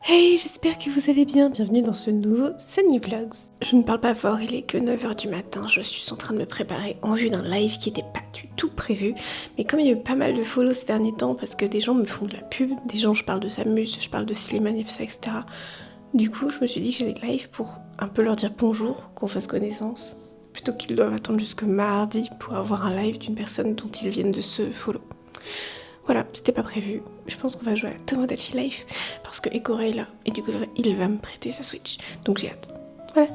Hey, j'espère que vous allez bien, bienvenue dans ce nouveau Sunny Vlogs. Je ne parle pas fort, il est que 9h du matin, je suis en train de me préparer en vue d'un live qui n'était pas du tout prévu. Mais comme il y a eu pas mal de follow ces derniers temps, parce que des gens me font de la pub, des gens je parle de Samus, je parle de Slimane, etc. Du coup, je me suis dit que j'allais live pour un peu leur dire bonjour, qu'on fasse connaissance. Plutôt qu'ils doivent attendre jusque mardi pour avoir un live d'une personne dont ils viennent de se follow. Voilà, c'était pas prévu. Je pense qu'on va jouer à Tomodachi Life parce que Ekora est là et du coup il va me prêter sa Switch. Donc j'ai hâte. Voilà.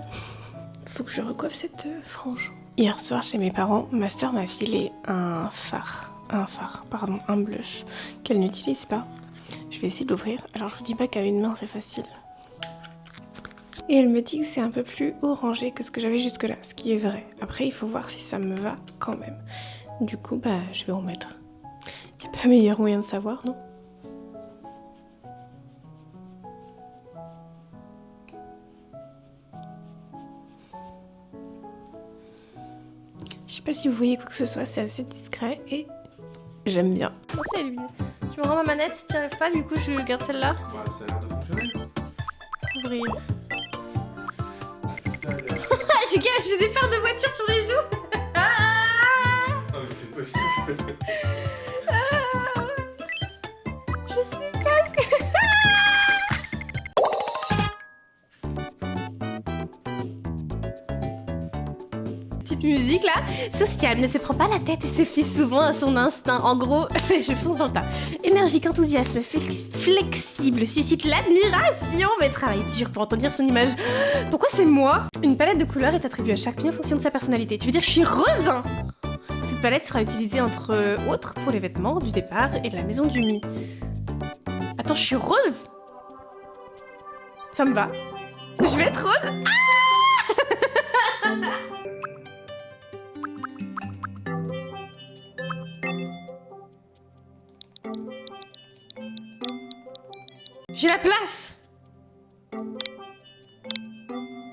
Faut que je recoiffe cette frange. Hier soir chez mes parents, ma soeur m'a filé un blush qu'elle n'utilise pas. Je vais essayer de l'ouvrir. Alors je vous dis pas qu'à une main c'est facile. Et elle me dit que c'est un peu plus orangé que ce que j'avais jusque là, ce qui est vrai. Après il faut voir si ça me va quand même. Du coup je vais en mettre. Il n'y a pas meilleur moyen de savoir, non? Je sais pas si vous voyez quoi que ce soit, c'est assez discret et j'aime bien. Bon, c'est lui. Tu me rends ma manette si tu n'y arrives pas, du coup je garde celle-là. Ouais, ça a l'air de fonctionner. Ouvrir. J'ai des phares de voiture sur les joues. Ah mais c'est possible. Je sais pas ce que... Petite musique là, sociale, ne se prend pas la tête et se fie souvent à son instinct. En gros, je fonce dans le tas. Énergique, enthousiasme, flexible, suscite l'admiration, mais travaille dur pour entretenir son image. Pourquoi c'est moi? Une palette de couleurs est attribuée à chaque fille en fonction de sa personnalité. Tu veux dire que je suis rose hein? Cette palette sera utilisée entre autres pour les vêtements du départ et de la maison du Mi. Attends, je suis rose? Ça me va. Je vais être rose? J'ai la place!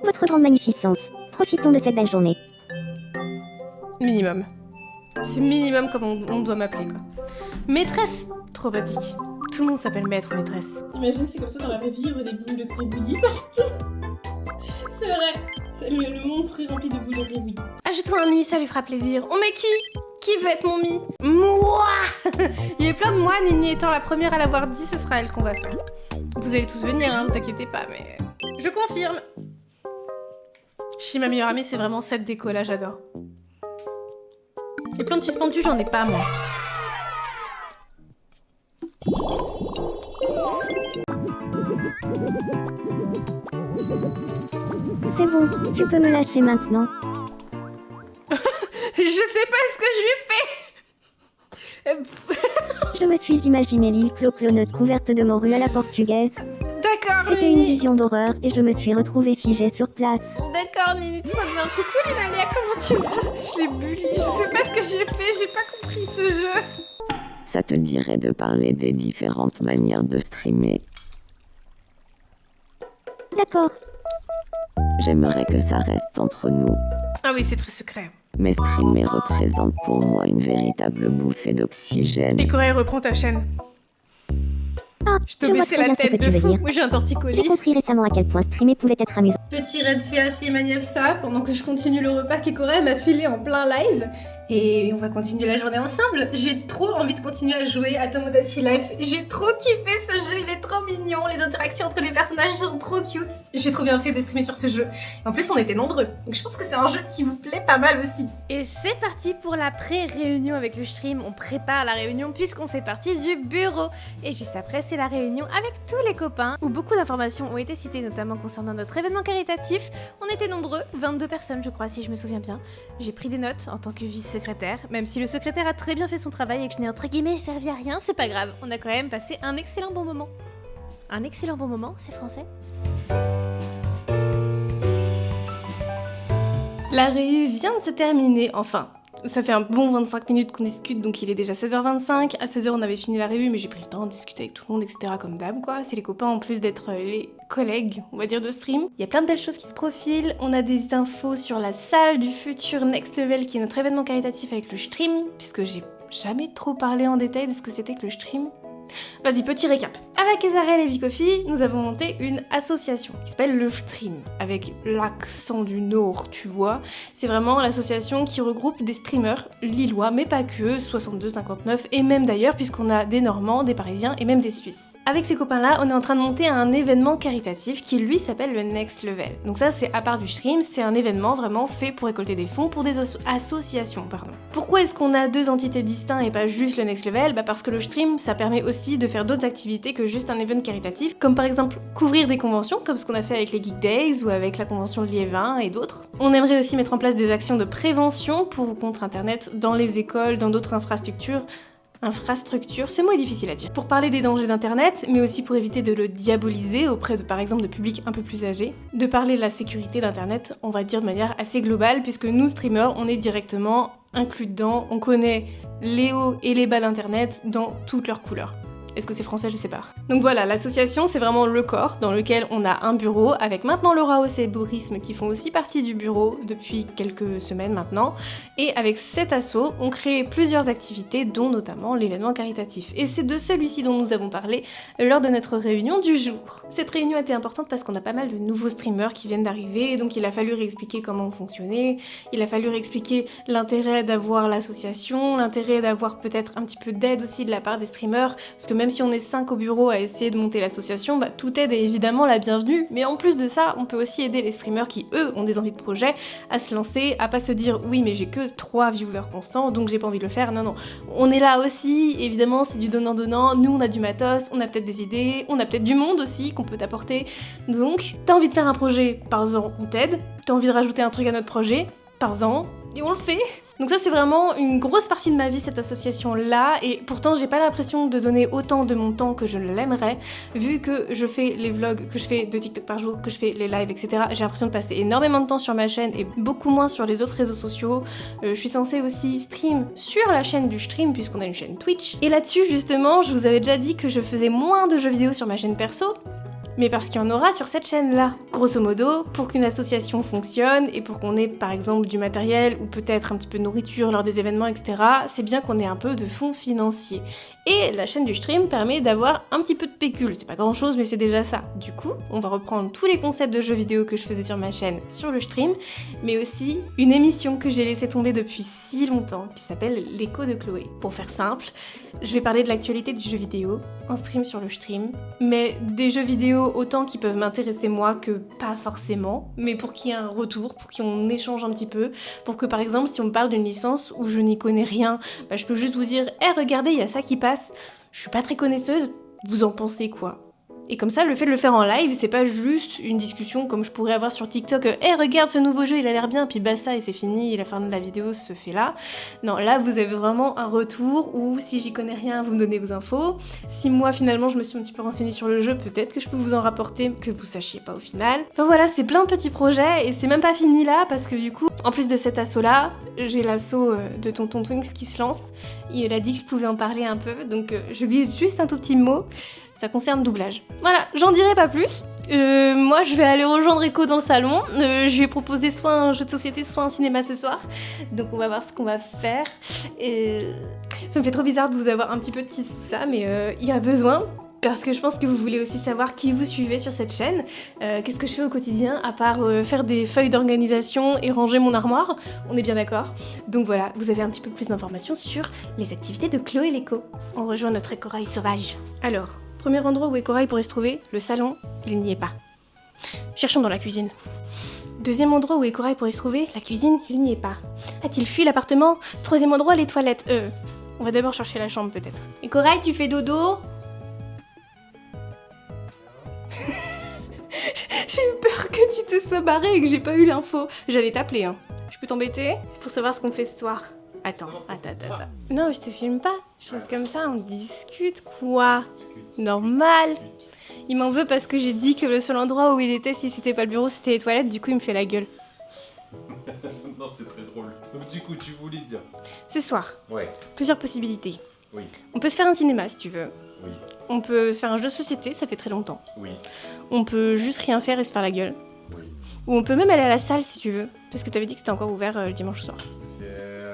Votre grande magnificence, profitons de cette belle journée. Minimum. C'est minimum comme on doit m'appeler quoi. Maîtresse! Trop basique. Tout le monde s'appelle maître ou maîtresse. Imagine, c'est comme ça dans la vraie vie, il y aurait des boules de gribouillis partout. C'est vrai, le monde serait rempli de boules de gribouillis. Ajoute-toi un mi, ça lui fera plaisir. On met qui? Qui veut être mon mi? Moi! Il y a eu plein de moi, Nini étant la première à l'avoir dit, ce sera elle qu'on va faire. Vous allez tous venir, hein, vous inquiétez pas, mais... Je confirme! Chez ma meilleure amie, c'est vraiment cette déco là, j'adore. Les plantes suspendues, j'en ai pas, moi. C'est bon, tu peux me lâcher maintenant. Je sais pas ce que je lui ai fait. Je me suis imaginé l'île Clo-Clonote couverte de morues à la portugaise. D'accord, C'était une Nini. vision d'horreur et je me suis retrouvée figée sur place. D'accord, Nini, tout va bien. Coucou, Linalia, comment tu vas? Je l'ai bully. Je sais pas ce que je lui ai fait. J'ai pas compris ce jeu. Ça te dirait de parler des différentes manières de streamer? D'accord, J'aimerais que ça reste entre nous, Ah oui, c'est très secret. mais streamer représente pour moi une véritable bouffée d'oxygène. Et Corée, reprends ta chaîne. ah, Je te je vois baissais très la bien ce que tête tu de veux fou. dire. Moi, j'ai un J'ai torticolis. compris récemment à quel point streamer pouvait être amusant. Petit raid fait à Slimane ça pendant que je continue le repas qu'Ekora m'a filé en plein live. Et on va continuer la journée ensemble. J'ai trop envie de continuer à jouer à Tomodachi Life. J'ai trop kiffé ce jeu, il est trop mignon. Les interactions entre les personnages sont trop cute. J'ai trop bien fait de streamer sur ce jeu. Et en plus, on était nombreux. Donc je pense que c'est un jeu qui vous plaît pas mal aussi. Et c'est parti pour la pré-réunion avec le stream. On prépare la réunion puisqu'on fait partie du bureau. Et juste après, c'est la réunion avec tous les copains où beaucoup d'informations ont été citées, notamment concernant notre événement caritatif. On était nombreux, 22 personnes je crois si je me souviens bien. J'ai pris des notes en tant que vice-secrétaire, même si le secrétaire a très bien fait son travail et que je n'ai entre guillemets servi à rien, c'est pas grave. On a quand même passé un excellent bon moment. Un excellent bon moment, c'est français? La réu vient de se terminer, enfin, ça fait un bon 25 minutes qu'on discute, donc il est déjà 16h25. À 16h, on avait fini la réu, mais j'ai pris le temps de discuter avec tout le monde, etc. comme d'hab, quoi. C'est les copains, en plus d'être les collègues, on va dire, de stream. Il y a plein de belles choses qui se profilent. On a des infos sur la salle du futur Next Level, qui est notre événement caritatif avec le stream, puisque j'ai jamais trop parlé en détail de ce que c'était que le stream. Vas-y, petit récap. Avec Ezarel et Vicofi, nous avons monté une association qui s'appelle le Stream, avec l'accent du Nord, tu vois. C'est vraiment l'association qui regroupe des streamers lillois, mais pas que, 62, 59, et même d'ailleurs, puisqu'on a des Normands, des Parisiens et même des Suisses. Avec ces copains-là, on est en train de monter un événement caritatif qui, lui, s'appelle le Next Level. Donc ça, c'est à part du Stream, c'est un événement vraiment fait pour récolter des fonds pour des associations, pardon. Pourquoi est-ce qu'on a deux entités distinctes et pas juste le Next Level ? Parce que le Stream, ça permet aussi de faire d'autres activités que juste un event caritatif, comme par exemple couvrir des conventions, comme ce qu'on a fait avec les Geek Days ou avec la convention Liévin et d'autres. On aimerait aussi mettre en place des actions de prévention pour ou contre Internet dans les écoles, dans d'autres infrastructures, ce mot est difficile à dire. Pour parler des dangers d'Internet, mais aussi pour éviter de le diaboliser auprès de, par exemple, de publics un peu plus âgés. De parler de la sécurité d'Internet, on va dire de manière assez globale, puisque nous, streamers, on est directement inclus dedans, on connaît les hauts et les bas d'Internet dans toutes leurs couleurs. Est-ce que c'est français? Je sais pas. Donc voilà, l'association, c'est vraiment le corps dans lequel on a un bureau, avec maintenant Laura Hauss et Borisme qui font aussi partie du bureau depuis quelques semaines maintenant. Et avec cet asso, on crée plusieurs activités, dont notamment l'événement caritatif. Et c'est de celui-ci dont nous avons parlé lors de notre réunion du jour. Cette réunion était importante parce qu'on a pas mal de nouveaux streamers qui viennent d'arriver, donc il a fallu réexpliquer comment on fonctionnait, il a fallu réexpliquer l'intérêt d'avoir l'association, l'intérêt d'avoir peut-être un petit peu d'aide aussi de la part des streamers, parce que même si on est 5 au bureau à essayer de monter l'association, toute aide est évidemment la bienvenue, mais en plus de ça, on peut aussi aider les streamers qui, eux, ont des envies de projet à se lancer, à pas se dire « oui, mais j'ai que 3 viewers constants, donc j'ai pas envie de le faire ». Non, on est là aussi, évidemment, c'est du donnant-donnant, nous on a du matos, on a peut-être des idées, on a peut-être du monde aussi qu'on peut t'apporter, donc t'as envie de faire un projet, par-en, on t'aide, t'as envie de rajouter un truc à notre projet, par-en, et on le fait. Donc ça c'est vraiment une grosse partie de ma vie, cette association-là, et pourtant j'ai pas l'impression de donner autant de mon temps que je l'aimerais, vu que je fais les vlogs, que je fais 2 TikTok par jour, que je fais les lives, etc. J'ai l'impression de passer énormément de temps sur ma chaîne et beaucoup moins sur les autres réseaux sociaux. Je suis censée aussi stream sur la chaîne du Stream, puisqu'on a une chaîne Twitch. Et là-dessus, justement, je vous avais déjà dit que je faisais moins de jeux vidéo sur ma chaîne perso, mais parce qu'il y en aura sur cette chaîne-là. Grosso modo, pour qu'une association fonctionne et pour qu'on ait par exemple du matériel ou peut-être un petit peu de nourriture lors des événements, etc., c'est bien qu'on ait un peu de fonds financiers. Et la chaîne du Stream permet d'avoir un petit peu de pécule, c'est pas grand chose mais c'est déjà ça. Du coup, on va reprendre tous les concepts de jeux vidéo que je faisais sur ma chaîne sur le Stream, mais aussi une émission que j'ai laissé tomber depuis si longtemps, qui s'appelle L'écho de Chloé. Pour faire simple, je vais parler de l'actualité du jeu vidéo, en stream sur le Stream, mais des jeux vidéo autant qui peuvent m'intéresser moi que pas forcément, mais pour qu'il y ait un retour, pour qu'on échange un petit peu, pour que par exemple si on me parle d'une licence où je n'y connais rien, je peux juste vous dire « hey, regardez, il y a ça qui passe, je suis pas très connaisseuse, vous en pensez quoi ?» Et comme ça, le fait de le faire en live, c'est pas juste une discussion comme je pourrais avoir sur TikTok, « hey, regarde ce nouveau jeu, il a l'air bien », puis basta, et c'est fini, et la fin de la vidéo se fait là. Non, là, vous avez vraiment un retour où, si j'y connais rien, vous me donnez vos infos. Si moi, finalement, je me suis un petit peu renseignée sur le jeu, peut-être que je peux vous en rapporter, que vous sachiez pas au final. Enfin voilà, c'est plein de petits projets, et c'est même pas fini là, parce que du coup, en plus de cet assaut-là, j'ai l'assaut de Tonton Twinks qui se lance. Il a dit que je pouvais en parler un peu, donc je glisse juste un tout petit mot. Ça concerne doublage. Voilà, j'en dirai pas plus. Moi, je vais aller rejoindre Echo dans le salon. Je lui ai proposé soit un jeu de société, soit un cinéma ce soir. Donc on va voir ce qu'on va faire. Ça me fait trop bizarre de vous avoir un petit peu tease tout ça, mais il y a besoin. Parce que je pense que vous voulez aussi savoir qui vous suivez sur cette chaîne. Qu'est-ce que je fais au quotidien, à part faire des feuilles d'organisation et ranger mon armoire. On est bien d'accord. Donc voilà, vous avez un petit peu plus d'informations sur les activités de Chloé l'Echo. On rejoint notre écorail sauvage. Alors, premier endroit où Écorail pourrait se trouver, le salon, il n'y est pas. Cherchons dans la cuisine. Deuxième endroit où Écorail pourrait se trouver, la cuisine, il n'y est pas. A-t-il fui l'appartement? Troisième endroit, les toilettes. On va d'abord chercher la chambre peut-être. Écorail, tu fais dodo? J'ai eu peur que tu te sois barré et que j'ai pas eu l'info. J'allais t'appeler, hein. Je peux t'embêter pour savoir ce qu'on fait ce soir? Attends. Non, je te filme pas. Je reste comme ça, on discute, quoi. Normal. Il m'en veut parce que j'ai dit que le seul endroit où il était, si c'était pas le bureau, c'était les toilettes. Du coup, il me fait la gueule. Non, c'est très drôle. Donc du coup, tu voulais dire? Ce soir, Ouais. plusieurs possibilités. Oui. On peut se faire un cinéma si tu veux. Oui. On peut se faire un jeu de société, ça fait très longtemps. Oui. On peut juste rien faire et se faire la gueule. Oui. Ou on peut même aller à la salle si tu veux. Parce que t'avais dit que c'était encore ouvert le dimanche soir.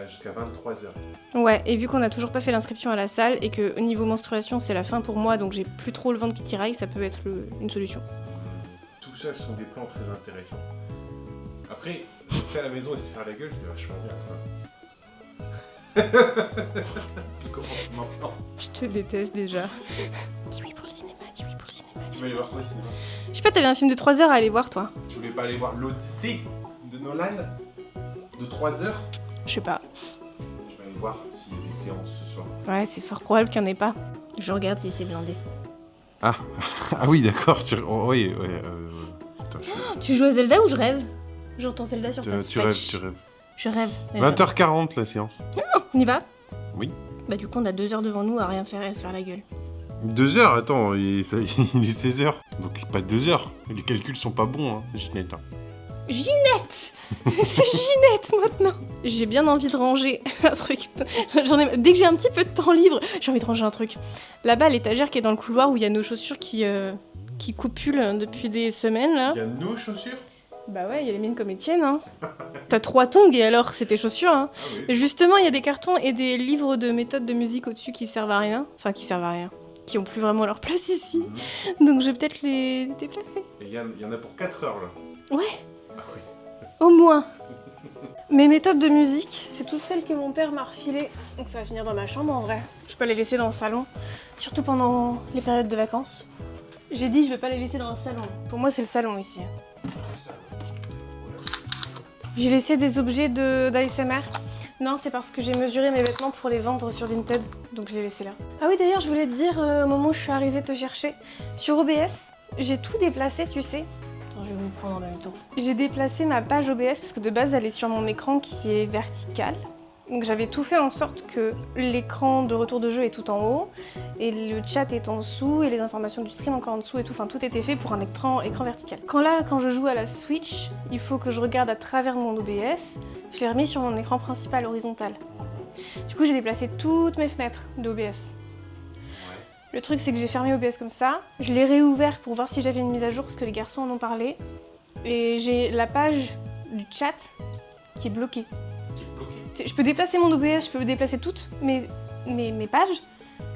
Je jusqu'à 23h. Ouais, et vu qu'on a toujours pas fait l'inscription à la salle et que au niveau menstruation c'est la fin pour moi, donc j'ai plus trop le ventre qui tiraille, ça peut être une solution. Tout ça, ce sont des plans très intéressants. Après, rester à la maison et se faire la gueule, c'est vachement bien, quoi. Tu commences maintenant. Je te déteste déjà. Dis oui pour le cinéma, dis oui pour le cinéma. Tu vas aller voir quoi au cinéma? Je sais pas, t'avais un film de 3 heures à aller voir toi? Tu voulais pas aller voir l'Odyssée de Nolan de 3h? Je sais pas. Je vais aller voir s'il y a des séances ce soir. Ouais, c'est fort probable qu'il y en ait pas. Je regarde si c'est blindé. Ah oui, d'accord. Oui. Putain, Tu joues à Zelda ou je rêve? J'entends Zelda sur ta tu rêves, Switch. tu rêves. Je rêve. 20h40 la séance. On y va? Oui. Bah du coup on a 2 heures devant nous à rien faire et à se faire la gueule. 2 heures, attends, il est 16h. Donc pas 2 heures. Les calculs sont pas bons, hein, Ginette. Ginette. C'est Ginette maintenant. J'ai bien envie de ranger un truc. Dès que j'ai un petit peu de temps libre, j'ai envie de ranger un truc. Là-bas, l'étagère qui est dans le couloir où il y a nos chaussures qui copulent depuis des semaines là. Il y a nos chaussures? Bah ouais, il y a les miennes comme Étienne. Hein. T'as 3 tongs et alors c'est tes chaussures. Hein. Ah oui. Et justement, il y a des cartons et des livres de méthodes de musique au-dessus qui servent à rien. Enfin, qui servent à rien. Qui ont plus vraiment leur place ici. Donc je vais peut-être les déplacer. Et il y en a pour 4 heures là. Ouais. Ah oui. Au moins. Mes méthodes de musique, c'est toutes celles que mon père m'a refilées. Donc ça va finir dans ma chambre en vrai. Je peux les laisser dans le salon. Surtout pendant les périodes de vacances. J'ai dit je vais pas les laisser dans le salon. Pour moi c'est le salon ici. J'ai laissé des objets d'ASMR. Non, c'est parce que j'ai mesuré mes vêtements pour les vendre sur Vinted. Donc je les ai laissés là. Ah oui d'ailleurs je voulais te dire au moment où je suis arrivée te chercher. Sur OBS, j'ai tout déplacé tu sais. Attends, je vais vous prendre en même temps. J'ai déplacé ma page OBS parce que de base elle est sur mon écran qui est vertical. Donc j'avais tout fait en sorte que l'écran de retour de jeu est tout en haut et le chat est en dessous et les informations du stream encore en dessous et tout. Enfin tout était fait pour un écran vertical. Quand je joue à la Switch, il faut que je regarde à travers mon OBS. Je l'ai remis sur mon écran principal horizontal. Du coup j'ai déplacé toutes mes fenêtres d'OBS. Le truc c'est que j'ai fermé OBS comme ça, je l'ai réouvert pour voir si j'avais une mise à jour parce que les garçons en ont parlé. Et j'ai la page du chat qui est bloquée. Je peux déplacer mon OBS, je peux déplacer toutes mes pages,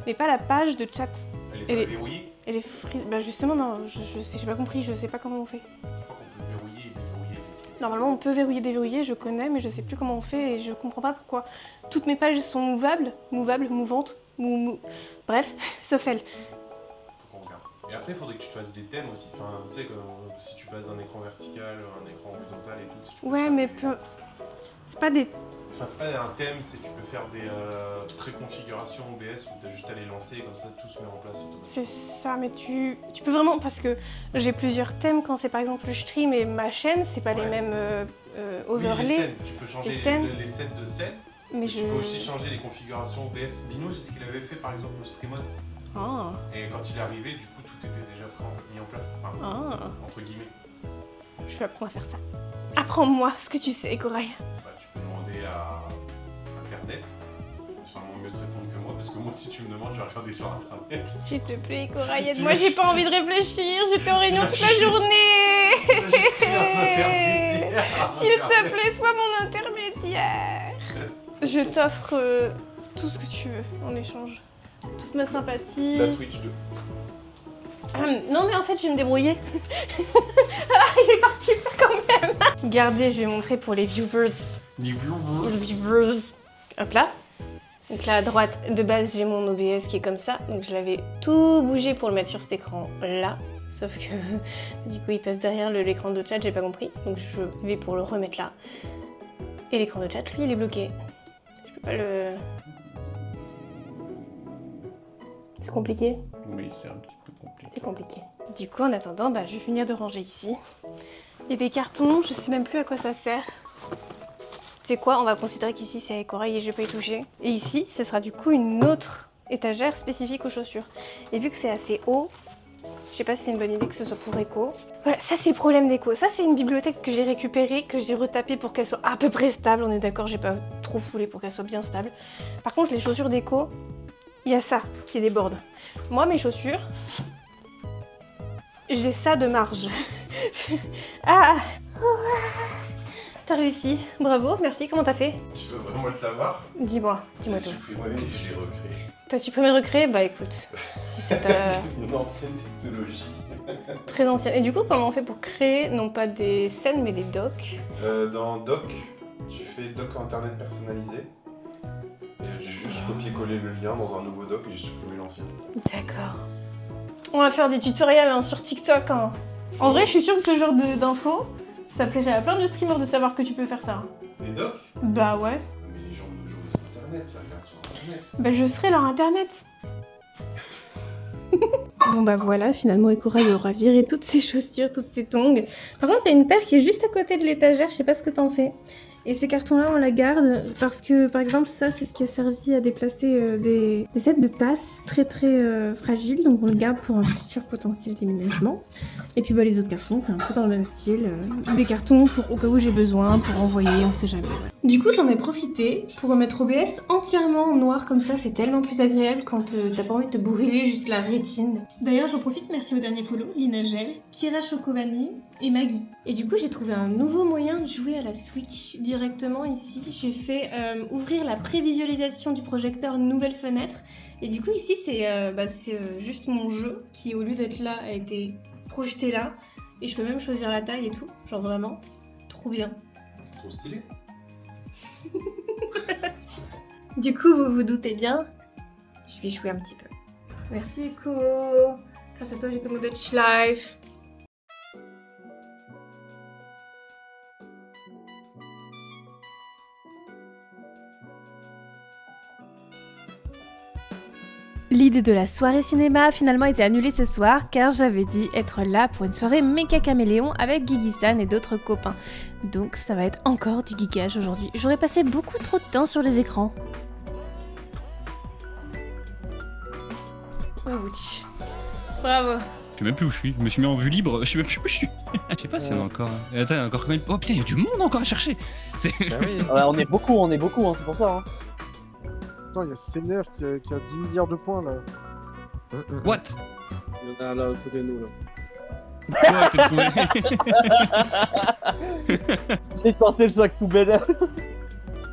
mais pas la page de chat. Elle est pas verrouillée? Elle est frise. Bah justement non, j'ai pas compris, je sais pas comment on fait. Je crois qu'on peut verrouiller et déverrouiller. Normalement on peut verrouiller, déverrouiller, je connais, mais je sais plus comment on fait et je comprends pas pourquoi. Toutes mes pages sont mouvables, mouvantes, bref, sauf elle. Faut qu'on regarde. Et après, il faudrait que tu te fasses des thèmes aussi. Enfin, tu sais, si tu passes d'un écran vertical, un écran horizontal et tout. Si tu peux Ouais, faire mais des- c'est pas des... Enfin, c'est pas un thème, c'est tu peux faire des préconfigurations OBS où t'as juste à les lancer et comme ça tout se met en place automatiquement. C'est ça, mais tu peux vraiment... Parce que j'ai plusieurs thèmes quand c'est par exemple le stream et ma chaîne, c'est pas les Ouais. mêmes Oui, les overlays. scènes, tu peux changer les scènes. les scènes de scène. Mais Tu peux aussi changer les configurations OBS. Dino, c'est ce qu'il avait fait par exemple au Streamon. Ah, Et quand il est arrivé, du coup, tout était déjà mis en place. Enfin, ah. entre guillemets. Je vais apprendre à faire ça. Apprends-moi ce que tu sais, Corail. Bah, tu peux demander à Internet. Sûrement mieux te répondre que moi, parce que moi, si tu me demandes, je vais regarder sur Internet. S'il te plaît, Corail, Tu aide-moi, vas- j'ai pas envie de réfléchir, j'étais en réunion vas toute la juste- journée. Tu vas juste créer un intermédiaire. S'il te plaît, sois mon intermédiaire. Je t'offre tout ce que tu veux en échange. Toute ma sympathie. La Switch 2. Non mais en fait je vais me débrouiller. Ah, il est parti faire quand même. Regardez, je vais montrer pour les viewers. Les viewers. Hop là. Donc là à droite, de base j'ai mon OBS qui est comme ça. Donc je l'avais tout bougé pour le mettre sur cet écran là. Sauf que du coup il passe derrière l'écran de chat, j'ai pas compris. Donc je vais pour le remettre là. Et l'écran de chat, lui, il est bloqué. Je peux pas le... C'est compliqué? Oui, c'est un petit peu compliqué. C'est compliqué. Du coup, en attendant, je vais finir de ranger ici. Il y a des cartons, je sais même plus à quoi ça sert. C'est quoi? On va considérer qu'ici c'est Corail et je vais pas y toucher. Et ici, ce sera du coup une autre étagère spécifique aux chaussures. Et vu que c'est assez haut, je sais pas si c'est une bonne idée que ce soit pour écho. Voilà, ça c'est le problème d'écho. Ça c'est une bibliothèque que j'ai récupérée, que j'ai retapée pour qu'elle soit à peu près stable. On est d'accord, j'ai pas trop foulé pour qu'elle soit bien stable. Par contre, les chaussures d'écho, il y a ça qui déborde. Moi, mes chaussures, j'ai ça de marge. Ah, t'as réussi. Bravo, merci, comment t'as fait? Tu veux vraiment le savoir? Dis-moi J'ai tout. supprimé et je l'ai recréé. T'as supprimé recréé? Bah écoute, si c'est Une ancienne technologie. très ancien. Et du coup, comment on fait pour créer, non pas des scènes, mais des docs? Dans Doc, tu fais Doc internet personnalisé. Et j'ai juste copié-collé le lien dans un nouveau doc et j'ai supprimé l'ancien. D'accord. On va faire des tutoriels hein, sur TikTok. Hein. En vrai, je suis sûre que ce genre d'infos, ça plairait à plein de streamers de savoir que tu peux faire ça. Hein. Les docs? Bah ouais. Mais les gens nous jouent sur internet, ça regarde sur internet. Bah je serai leur internet. Bon bah voilà, finalement Ekura il aura viré toutes ses chaussures, toutes ses tongs. Par contre, t'as une paire qui est juste à côté de l'étagère, je sais pas ce que t'en fais. Et ces cartons-là, on la garde parce que, par exemple, ça, c'est ce qui a servi à déplacer des sets de tasses très fragiles. Donc on le garde pour un futur potentiel déménagement. Et puis bah, les autres cartons, c'est un peu dans le même style. Des cartons pour au cas où j'ai besoin, pour envoyer, on sait jamais. Ouais. Du coup, j'en ai profité pour remettre OBS entièrement en noir comme ça. C'est tellement plus agréable quand t'as pas envie de te brûler juste la rétine. D'ailleurs, j'en profite, merci au dernier follow, Lina Gel, Kira Chocovani et Maggie. Et du coup, j'ai trouvé un nouveau moyen de jouer à la Switch directement ici. J'ai fait ouvrir la prévisualisation du projecteur nouvelle fenêtre. Et du coup, ici, c'est juste mon jeu qui, au lieu d'être là, a été projeté là. Et je peux même choisir la taille et tout. Genre vraiment, trop bien. Trop stylé. Du coup, vous vous doutez bien, je vais jouer un petit peu. Merci Eko. Grâce à toi, j'ai Tomodachi Life. L'idée de la soirée cinéma a finalement été annulée ce soir car j'avais dit être là pour une soirée méga caméléon avec Guigui-san et d'autres copains. Donc ça va être encore du geekage aujourd'hui. J'aurais passé beaucoup trop de temps sur les écrans. Oh oui. Bravo. Je sais même plus où je suis. Je me suis mis en vue libre. Je sais même plus où je suis. Je sais pas s'il y en a encore. Attends, il y a encore combien. Oh putain, il y a du monde encore à chercher. C'est. Bah oui. Ouais, on est beaucoup, hein, c'est pour ça. Hein. Attends, il y a Seigneur qui a 10 milliards de points là. What? Il y en a là à côté de nous là. Ouais, t'as trouvé. J'ai tenté le sac poubelle.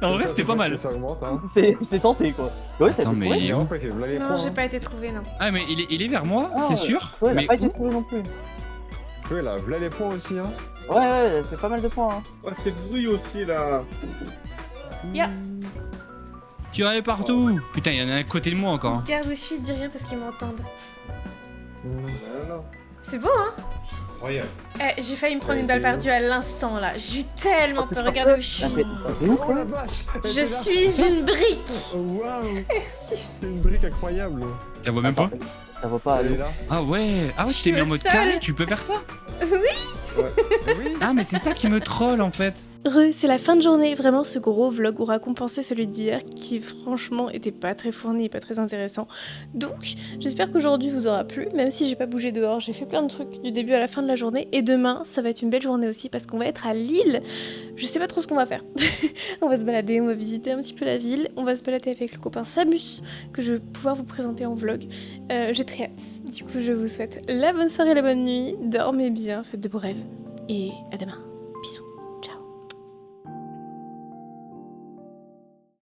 En vrai, c'était pas mal. Ça augmente, hein. C'est tenté quoi. Ouais, Attends, mais il est où? Non, j'ai pas été trouvée, non. Ah, mais il est vers moi, Ah, c'est sûr. Ouais, il a Mais pas été où? trouvé non plus. Ouais, là, voilà les points aussi, hein. Ouais, c'est pas mal de points. Hein. Ouais, c'est le bruit aussi là. Yeah. Tirez partout. Putain, il y en a un à côté de moi encore. Regarde où je suis, dis rien parce qu'ils m'entendent. Voilà. C'est beau, hein? Incroyable. Eh, j'ai failli me prendre une balle perdue à l'instant, là. J'ai eu tellement peur. Regardez où je suis. T'es où Oh quoi? la vache! Je suis une brique. Oh, waouh! Merci. C'est une brique incroyable. Je la vois même pas. Ça va pas Elle est aller. là. Ah ouais, tu Je t'es mis en suis mode seule. carré, tu peux faire ça? Oui. Oui. Ah mais c'est ça qui me troll en fait. C'est la fin de journée. Vraiment, ce gros vlog aura compensé celui d'hier qui, franchement, était pas très fourni et pas très intéressant. Donc, j'espère qu'aujourd'hui vous aura plu. Même si j'ai pas bougé dehors, j'ai fait plein de trucs du début à la fin de la journée. Et demain, ça va être une belle journée aussi parce qu'on va être à Lille. Je sais pas trop ce qu'on va faire. On va se balader, on va visiter un petit peu la ville. On va se balader avec le copain Samus que je vais pouvoir vous présenter en vlog. J'ai très hâte. Du coup, je vous souhaite la bonne soirée, la bonne nuit. Dormez bien, faites de beaux rêves. Et à demain.